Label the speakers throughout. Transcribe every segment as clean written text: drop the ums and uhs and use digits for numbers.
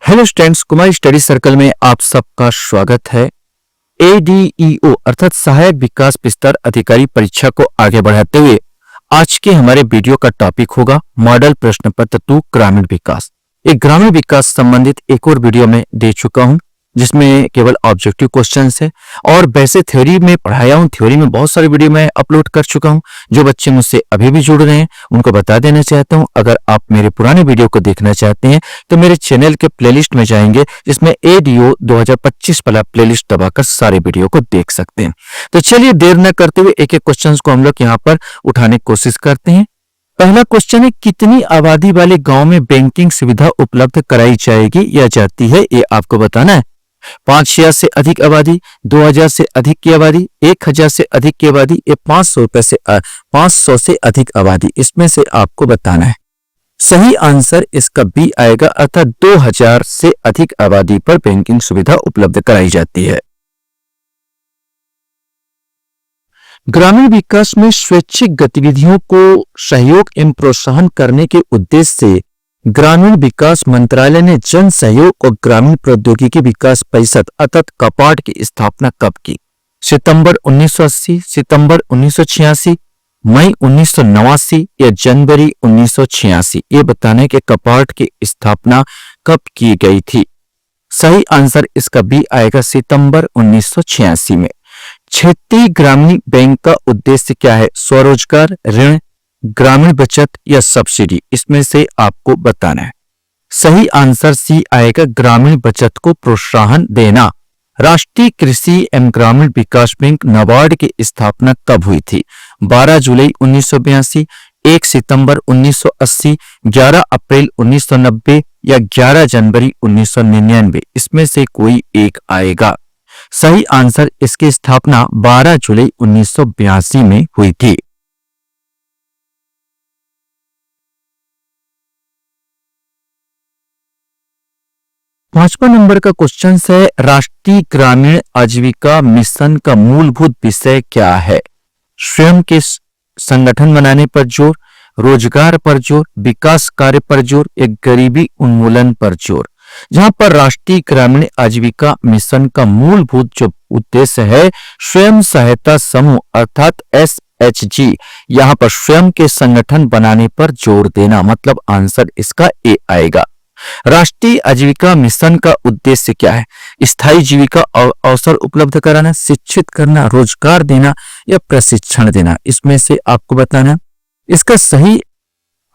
Speaker 1: Hello students, Kumar study circle में आप सबका स्वागत है। ADEO अर्थात सहायक विकास विस्तार अधिकारी परीक्षा को आगे बढ़ाते हुए आज के हमारे वीडियो का टॉपिक होगा मॉडल प्रश्न पत्र 2 ग्रामीण विकास। एक ग्रामीण विकास संबंधित एक और वीडियो में दे चुका हूं जिसमें केवल ऑब्जेक्टिव क्वेश्चंस है और वैसे थ्योरी में पढ़ाया हूं। थ्योरी में बहुत सारे वीडियो मैं अपलोड कर चुका हूं। जो बच्चे मुझसे अभी भी जुड़ रहे हैं उनको बता देना चाहता हूं, अगर आप मेरे पुराने वीडियो को देखना चाहते हैं तो मेरे चैनल के प्लेलिस्ट में जाएंगे जिसमें ADEO 2025 वाला प्लेलिस्ट दबाकर सारे वीडियो को देख सकते हैं। तो चलिए देर न करते हुए एक एक क्वेश्चन को हम लोग यहाँ पर उठाने की कोशिश करते हैं। पहला क्वेश्चन है, कितनी आबादी वाले गांव में बैंकिंग सुविधा उपलब्ध कराई जाएगी या जाती है, ये आपको बताना है। 5,000 से अधिक आबादी, 2,000 से अधिक की आबादी, 1,000 से अधिक की आबादी, ये 500 से अधिक आबादी, इसमें से आपको बताना है। सही आंसर इसका बी आएगा, अर्थात 2,000 से अधिक आबादी पर बैंकिंग सुविधा उपलब्ध कराई जाती है। ग्रामीण विकास में स्वैच्छिक गतिविधियों को सहयोग एवं प्रोत्साहन करने के उद्देश्य से ग्रामीण विकास मंत्रालय ने जन सहयोग और ग्रामीण प्रौद्योगिकी विकास परिषद अर्थात कपाट की स्थापना कब की? सितंबर 1980, सितंबर 1986, मई 1989 या जनवरी 1986? ये बताने के कपाट की स्थापना कब की गई थी। सही आंसर इसका बी आएगा, सितंबर 1986 में। क्षेत्रीय ग्रामीण बैंक का उद्देश्य क्या है? स्वरोजगार, ऋण, ग्रामीण बचत या सब्सिडी, इसमें से आपको बताना है। सही आंसर सी आएगा, ग्रामीण बचत को प्रोत्साहन देना। राष्ट्रीय कृषि एवं ग्रामीण विकास बैंक नाबार्ड की स्थापना कब हुई थी? 12 जुलाई 1982, 1 सितंबर 1980, 11 अप्रैल 1990 या 11 जनवरी 1999? इसमें से कोई एक आएगा। सही आंसर इसकी स्थापना 12 जुलाई 1982 में हुई थी। पांचवा नंबर का क्वेश्चन है, राष्ट्रीय ग्रामीण आजीविका मिशन का मूलभूत विषय क्या है? स्वयं के संगठन बनाने पर जोर, रोजगार पर जोर, विकास कार्य पर जोर, एक गरीबी उन्मूलन पर जोर? जहां पर राष्ट्रीय ग्रामीण आजीविका मिशन का मूलभूत जो उद्देश्य है स्वयं सहायता समूह अर्थात SHG, यहां पर स्वयं के संगठन बनाने पर जोर देना, मतलब आंसर इसका ए आएगा। राष्ट्रीय आजीविका मिशन का उद्देश्य क्या है? स्थायी जीविका और अवसर उपलब्ध कराना, शिक्षित करना, रोजगार देना या प्रशिक्षण देना? इसमें से आपको बताना। इसका सही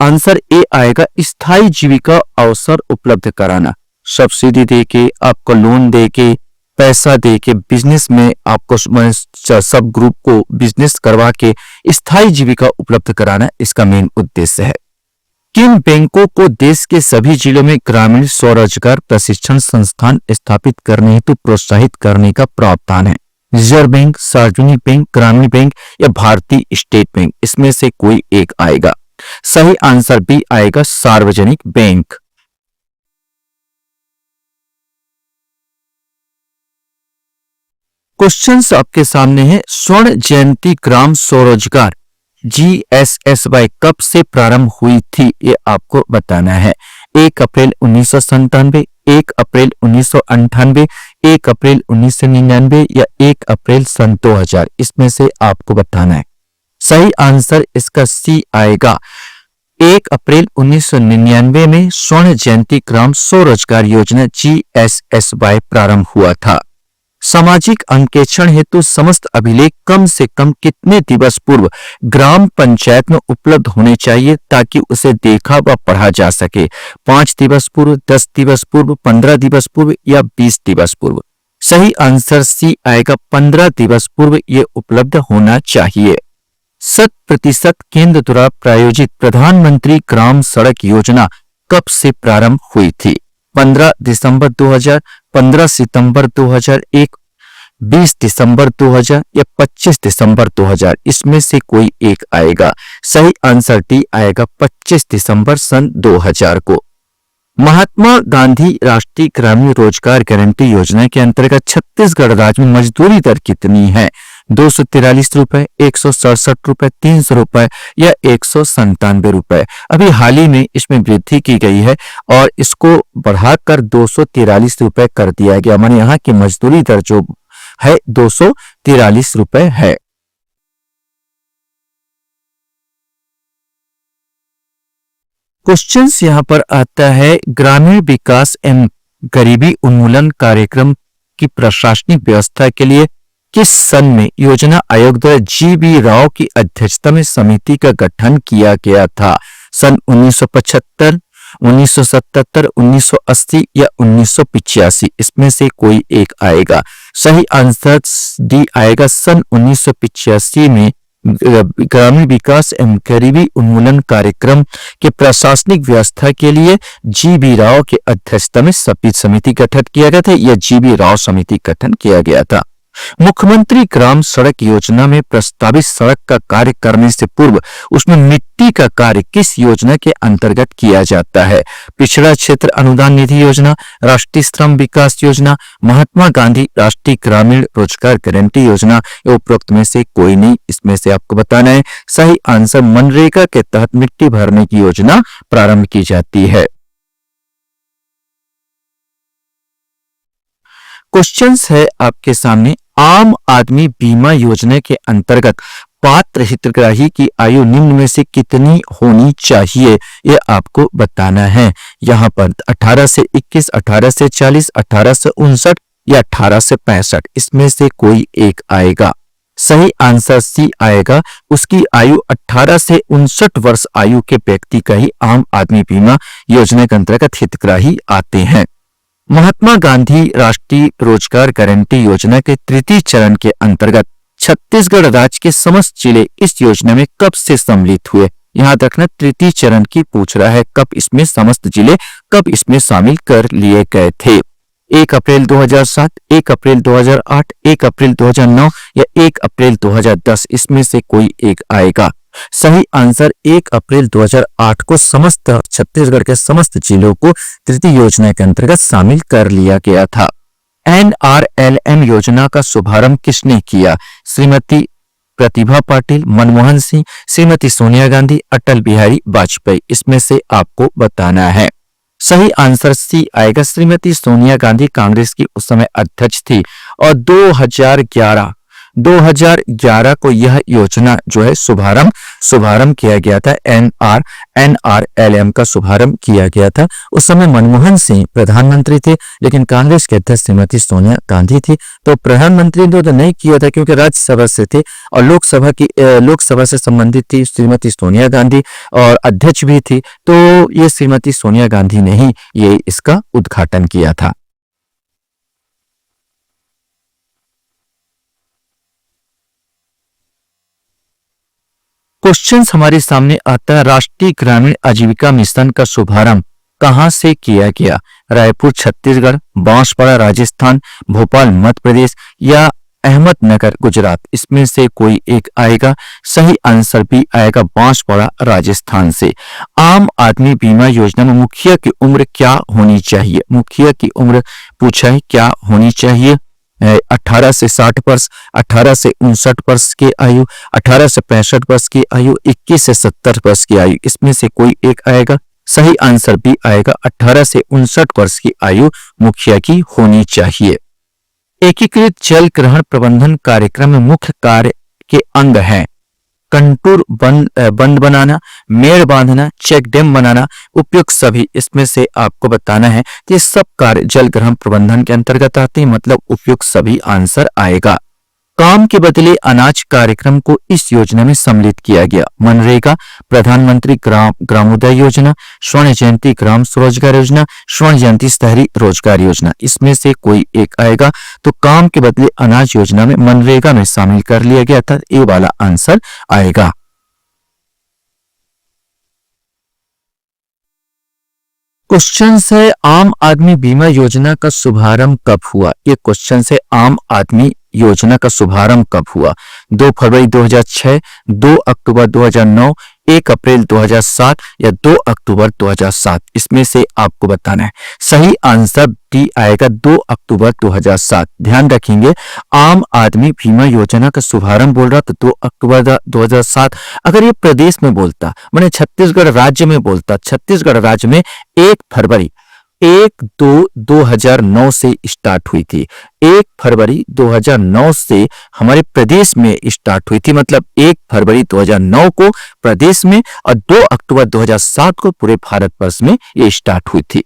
Speaker 1: आंसर ए आएगा, स्थायी जीविका अवसर उपलब्ध कराना। सब्सिडी देके, आपको लोन देके, पैसा देके, बिजनेस में आपको सब ग्रुप को बिजनेस करवा के स्थायी जीविका उपलब्ध कराना इसका मेन उद्देश्य है। किन बैंकों को देश के सभी जिलों में ग्रामीण स्वरोजगार प्रशिक्षण संस्थान स्थापित करने हेतु प्रोत्साहित करने का प्रावधान है? रिजर्व बैंक, सार्वजनिक बैंक, ग्रामीण बैंक या भारतीय स्टेट बैंक? इसमें से कोई एक आएगा। सही आंसर बी आएगा, सार्वजनिक बैंक। क्वेश्चंस आपके सामने है। स्वर्ण जयंती ग्राम स्वरोजगार GSSY कब से प्रारंभ हुई थी, ये आपको बताना है। 1 अप्रैल 1997, 1 अप्रैल 1998, 1 अप्रैल 1999 या 1 अप्रैल सन 2000? इसमें से आपको बताना है। सही आंसर इसका सी आएगा, 1 अप्रैल 1999 में स्वर्ण जयंती ग्राम स्वरोजगार योजना GSSY प्रारंभ हुआ था। सामाजिक अंकेक्षण हेतु समस्त अभिलेख कम से कम कितने दिवस पूर्व ग्राम पंचायत में उपलब्ध होने चाहिए ताकि उसे देखा व पढ़ा जा सके? 5 दिवस पूर्व, 10 दिवस पूर्व, 15 दिवस पूर्व या 20 दिवस पूर्व? सही आंसर सी आएगा, 15 दिवस पूर्व ये उपलब्ध होना चाहिए। 100% केंद्र द्वारा प्रायोजित प्रधानमंत्री ग्राम सड़क योजना कब से प्रारंभ हुई थी? 15 दिसंबर 2000, 15 सितंबर 2001, 20 दिसंबर 2000 या 25 दिसंबर 2000? इसमें से कोई एक आएगा। सही आंसर डी आएगा, 25 दिसंबर सन 2000 को। महात्मा गांधी राष्ट्रीय ग्रामीण रोजगार गारंटी योजना के अंतर्गत छत्तीसगढ़ राज्य में मजदूरी दर कितनी है? ₹243, ₹167, ₹300 या ₹197। अभी हाल ही में इसमें वृद्धि की गई है और इसको बढ़ाकर ₹243 कर दिया गया। माने यहाँ की मजदूरी दर जो है ₹243 है। क्वेश्चंस यहाँ पर आता है, ग्रामीण विकास एवं गरीबी उन्मूलन कार्यक्रम की प्रशासनिक व्यवस्था के लिए किस सन में योजना आयोग द्वारा जी.बी. राव की अध्यक्षता में समिति का गठन किया गया था? सन 1975, 1977, 1980 या 1985? इसमें से कोई एक आएगा। सही आंसर डी आएगा। सन 1985 में ग्रामीण विकास एवं गरीबी उन्मूलन कार्यक्रम के प्रशासनिक व्यवस्था के लिए जी.बी. राव की अध्यक्षता में समिति गठन किया गया था। यह जी.बी. राव समिति गठन किया गया था। मुख्यमंत्री ग्राम सड़क योजना में प्रस्तावित सड़क का कार्य करने से पूर्व उसमें मिट्टी का कार्य किस योजना के अंतर्गत किया जाता है? पिछड़ा क्षेत्र अनुदान निधि योजना, राष्ट्रीय श्रम विकास योजना, महात्मा गांधी राष्ट्रीय ग्रामीण रोजगार गारंटी योजना, उपरोक्त में से कोई नहीं। इसमें से आपको बताना है। सही आंसर मनरेगा के तहत मिट्टी भरने की योजना प्रारंभ की जाती है। क्वेश्चंस है आपके सामने, आम आदमी बीमा योजना के अंतर्गत पात्र हितग्राही की आयु निम्न में से कितनी होनी चाहिए? यह आपको बताना है। यहाँ पर 18 से 21, 18 से 40, 18 से 59 या 18 से 65? इसमें से कोई एक आएगा। सही आंसर सी आएगा। उसकी आयु 18 से 59 वर्ष आयु के व्यक्ति का ही आम आदमी बीमा योजना के अंतर्गत हितग्राही आते हैं। महात्मा गांधी राष्ट्रीय रोजगार गारंटी योजना के तृतीय चरण के अंतर्गत छत्तीसगढ़ राज्य के समस्त जिले इस योजना में कब से सम्मिलित हुए? याद रखना, तृतीय चरण की पूछ रहा है, कब इसमें समस्त जिले कब इसमें शामिल कर लिए गए थे? 1 अप्रैल 2007, 1 अप्रैल 2008, 1 अप्रैल 2009 या 1 अप्रैल 2010? इसमें से कोई एक आएगा। सही आंसर 1 अप्रैल 2008 को समस्त छत्तीसगढ़ के समस्त जिलों को तृतीय योजना के अंतर्गत शामिल कर लिया गया था। NRLM योजना का शुभारंभ किसने किया? श्रीमती प्रतिभा पाटिल, मनमोहन सिंह, श्रीमती सोनिया गांधी, अटल बिहारी वाजपेयी? इसमें से आपको बताना है। सही आंसर सी आएगा। श्रीमती सोनिया गांधी कांग्रेस की उस समय अध्यक्ष थी और 2011 को यह योजना जो है शुभारंभ किया गया था। NRLM का शुभारंभ किया गया था। उस समय मनमोहन सिंह प्रधानमंत्री थे, लेकिन कांग्रेस के अध्यक्ष श्रीमती सोनिया गांधी थी। तो प्रधानमंत्री ने तो नहीं किया था क्योंकि राज्यसभा से थे और लोकसभा से संबंधित थी श्रीमती सोनिया गांधी और अध्यक्ष भी थी। तो ये श्रीमती सोनिया गांधी ने ही ये इसका उद्घाटन किया था। क्वेश्चंस हमारे सामने आता है, राष्ट्रीय ग्रामीण आजीविका मिशन का शुभारंभ कहां से किया गया? रायपुर छत्तीसगढ़, बांसवाड़ा राजस्थान, भोपाल मध्य प्रदेश या अहमदनगर गुजरात? इसमें से कोई एक आएगा। सही आंसर भी आएगा बांसवाड़ा राजस्थान से। आम आदमी बीमा योजना में मुखिया की उम्र क्या होनी चाहिए? मुखिया की उम्र पूछा है, क्या होनी चाहिए? 18 से 60 वर्ष, 18 से 59 वर्ष की आयु, 18 से 65 वर्ष की आयु, 21 से 70 वर्ष की आयु? इसमें से कोई एक आएगा। सही आंसर भी आएगा 18 से 59 वर्ष की आयु मुखिया की होनी चाहिए। एकीकृत जल ग्रहण प्रबंधन कार्यक्रम में मुख्य कार्य के अंग हैं कंटूर बंद बनाना, मेड़ बांधना, चेक डैम बनाना, उपयुक्त सभी? इसमें से आपको बताना है कि सब कार्य जल ग्रहण प्रबंधन के अंतर्गत आते हैं, मतलब उपयुक्त सभी आंसर आएगा। काम के बदले अनाज कार्यक्रम को इस योजना में सम्मिलित किया गया। मनरेगा, प्रधानमंत्री ग्रामोदय योजना, स्वर्ण जयंती ग्राम स्वरोजगार योजना, स्वर्ण जयंती शहरी रोजगार योजना? इसमें से कोई एक आएगा। तो काम के बदले अनाज योजना में मनरेगा में शामिल कर लिया गया था, ये वाला आंसर आएगा। क्वेश्चन है, आम आदमी बीमा योजना का शुभारंभ कब हुआ? ये क्वेश्चन है, आम आदमी योजना का शुभारंभ कब हुआ? 2 फरवरी 2006, 2 अक्टूबर 2009, 1 अप्रैल 2007 या 2 अक्टूबर 2007? इसमें से आपको बताना है। सही आंसर डी आएगा 2 अक्टूबर 2007। ध्यान रखेंगे, आम आदमी बीमा योजना का शुभारंभ बोल रहा तो 2 अक्टूबर 2007। अगर ये प्रदेश में बोलता, मैंने छत्तीसगढ़ राज्य में बोलता, छत्तीसगढ़ राज्य में 1 फरवरी 1-2-2009 से स्टार्ट हुई थी। 1 फरवरी 2009 से हमारे प्रदेश में स्टार्ट हुई थी, मतलब 1 फरवरी 2009 को प्रदेश में और 2 अक्टूबर 2007 को पूरे भारतवर्ष में ये स्टार्ट हुई थी।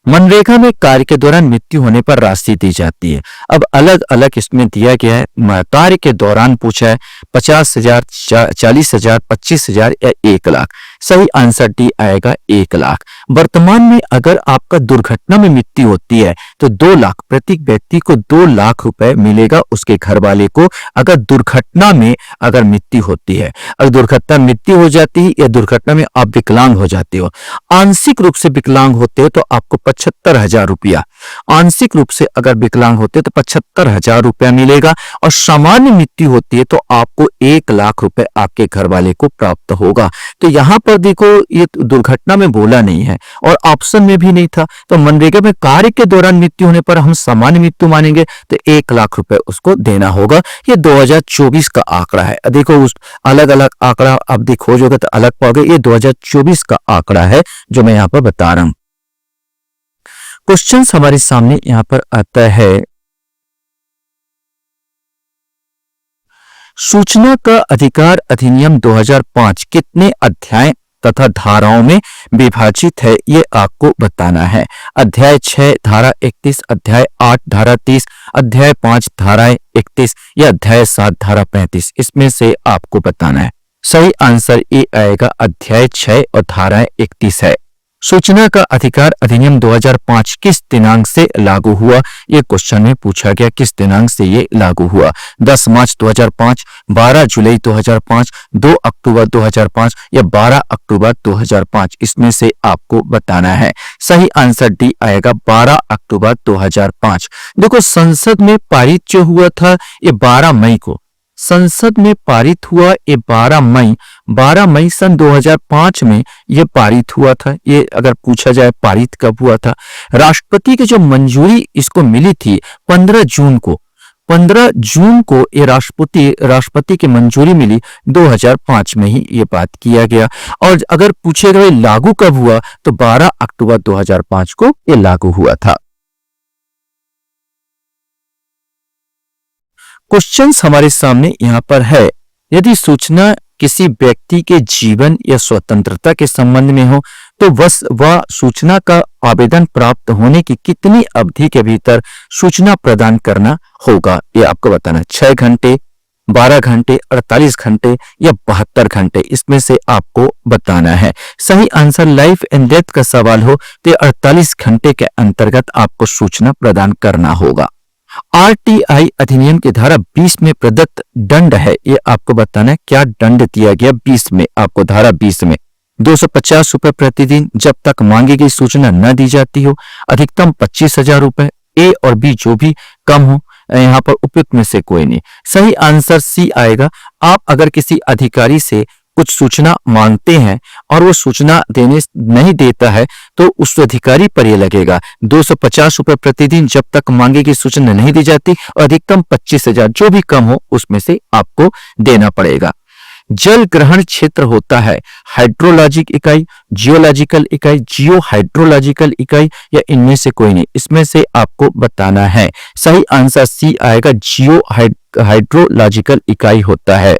Speaker 1: मनरेगा में कार्य के दौरान मृत्यु होने पर राशि दी जाती है। अब अलग अलग इसमें दिया गया है, कार्य के दौरान पूछा है 50,000, 40,000, 25,000 या 1 लाख। सही आंसर डी आएगा 1 लाख। वर्तमान में अगर आपका दुर्घटना में मृत्यु होती है तो 2 लाख, प्रत्येक व्यक्ति को 2 लाख रुपए मिलेगा उसके घर वाले को, अगर दुर्घटना में अगर मृत्यु होती है। अगर दुर्घटना मृत्यु हो जाती है या दुर्घटना में आप विकलांग हो जाते हो, आंशिक रूप से विकलांग होते हो तो आपको 75,000 रुपया, आंशिक रूप से अगर विकलांग होते तो 75,000 रुपया मिलेगा, और सामान्य मृत्यु होती है तो आपको 1 लाख रुपए आपके घर वाले को प्राप्त होगा। तो यहाँ पर देखो, ये दुर्घटना में बोला नहीं है और ऑप्शन में भी नहीं था, तो मनरेगा में कार्य के दौरान मृत्यु होने पर हम सामान्य मृत्यु मानेंगे तो 1 लाख रुपए उसको देना होगा। ये 2024 का आंकड़ा है। देखो, उस अलग अलग आंकड़ा आप खोजोगे तो अलग पाओगे। ये 2024 का आंकड़ा है जो मैं यहाँ पर बता रहा हूं। क्वेश्चन हमारे सामने यहां पर आता है, सूचना का अधिकार अधिनियम 2005 कितने अध्याय तथा धाराओं में विभाजित है, ये आपको बताना है। अध्याय 6 धारा 31, अध्याय 8 धारा 30, अध्याय 5 धारा 31 या अध्याय 7 धारा 35? इसमें से आपको बताना है। सही आंसर ए आएगा, अध्याय 6 और धारा 31 है। सूचना का अधिकार अधिनियम 2005 किस दिनांक से लागू हुआ? ये क्वेश्चन में पूछा गया, किस दिनांक से ये लागू हुआ? 10 मार्च 2005, 12 जुलाई 2005, 2 अक्टूबर 2005 या 12 अक्टूबर 2005? इसमें से आपको बताना है। सही आंसर डी आएगा, 12 अक्टूबर 2005। देखो, संसद में पारित जो हुआ था ये 12 मई को, संसद में पारित हुआ ये 12 मई सन 2005 में ये पारित हुआ था। ये अगर पूछा जाए पारित कब हुआ था, राष्ट्रपति की जो मंजूरी इसको मिली थी 15 जून को, 15 जून को ये राष्ट्रपति की मंजूरी मिली, 2005 में ही ये बात किया गया। और अगर पूछेगा लागू कब हुआ तो 12 अक्टूबर 2005 को ये लागू हुआ था। क्वेश्चंस हमारे सामने यहां पर है, यदि सूचना किसी व्यक्ति के जीवन या स्वतंत्रता के संबंध में हो तो वह सूचना का आवेदन प्राप्त होने की कितनी अवधि के भीतर सूचना प्रदान करना होगा? ये आपको बताना है। 6 घंटे, 12 घंटे, 48 घंटे या 72 घंटे? इसमें से आपको बताना है। सही आंसर, लाइफ एंड डेथ का सवाल हो तो 48 घंटे के अंतर्गत आपको सूचना प्रदान करना होगा। आरटीआई अधिनियम की धारा 20 में प्रदत्त दंड है, ये आपको बताना है। क्या दंड दिया गया 20 में? आपको धारा 20 में 250 रुपए प्रतिदिन जब तक मांगी गई सूचना न दी जाती हो, अधिकतम 25,000 रुपए। ए और बी जो भी कम हो, यहाँ पर उपयुक्त में से कोई नहीं। सही आंसर सी आएगा। आप अगर किसी अधिकारी से कुछ सूचना मांगते हैं और वो सूचना देने नहीं देता है तो उस अधिकारी पर यह लगेगा 250 रुपए प्रतिदिन जब तक मांगे की सूचना नहीं दी जाती, और अधिकतम 25,000 जो भी कम हो उसमें से आपको देना पड़ेगा। जल ग्रहण क्षेत्र होता है हाइड्रोलॉजिक इकाई, जियोलॉजिकल इकाई, जियो हाइड्रोलॉजिकल इकाई या इनमें से कोई नहीं? इसमें से आपको बताना है। सही आंसर सी आएगा, जियो हाइड्रोलॉजिकल इकाई होता है।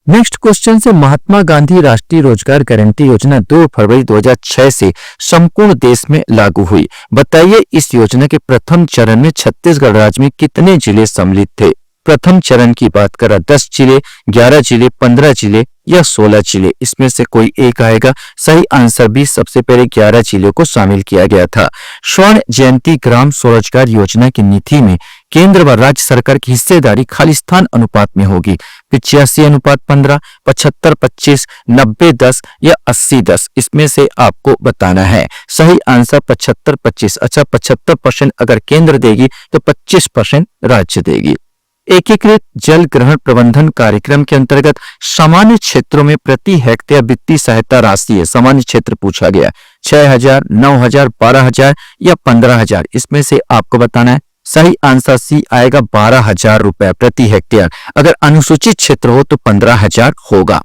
Speaker 1: नेक्स्ट क्वेश्चन से, महात्मा गांधी राष्ट्रीय रोजगार गारंटी योजना 2 फरवरी 2006 से संपूर्ण देश में लागू हुई। बताइए, इस योजना के प्रथम चरण में छत्तीसगढ़ राज्य में कितने जिले सम्मिलित थे? प्रथम चरण की बात करा 10 जिले, 11 जिले, 15 जिले या 16 जिले? इसमें से कोई एक आएगा। सही आंसर भी, सबसे पहले 11 जिलों को शामिल किया गया था। स्वर्ण जयंती ग्राम स्वरोजगार योजना की नीति में केंद्र व राज्य सरकार की हिस्सेदारी खालिस्तान अनुपात में होगी। 85:15, 75:25, 90:10 या 80:10? इसमें से आपको बताना है। सही आंसर 75:25। अच्छा, 75% अगर केंद्र देगी तो 25% राज्य देगी। एकीकृत जल ग्रहण प्रबंधन कार्यक्रम के अंतर्गत सामान्य क्षेत्रों में प्रति हेक्टेयर वित्तीय सहायता राशि है। सामान्य क्षेत्र पूछा गया, 6,000, 9,000, 12,000 या 15,000, इसमें से आपको बताना है। सही आंसर सी आएगा 12,000 रुपए प्रति हेक्टेयर। अगर अनुसूचित क्षेत्र हो तो 15,000 होगा।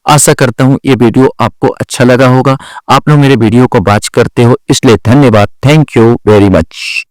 Speaker 1: आशा करता हूं ये वीडियो आपको अच्छा लगा होगा। आप लोग मेरे वीडियो को वॉच करते हो इसलिए धन्यवाद। Thank you very much.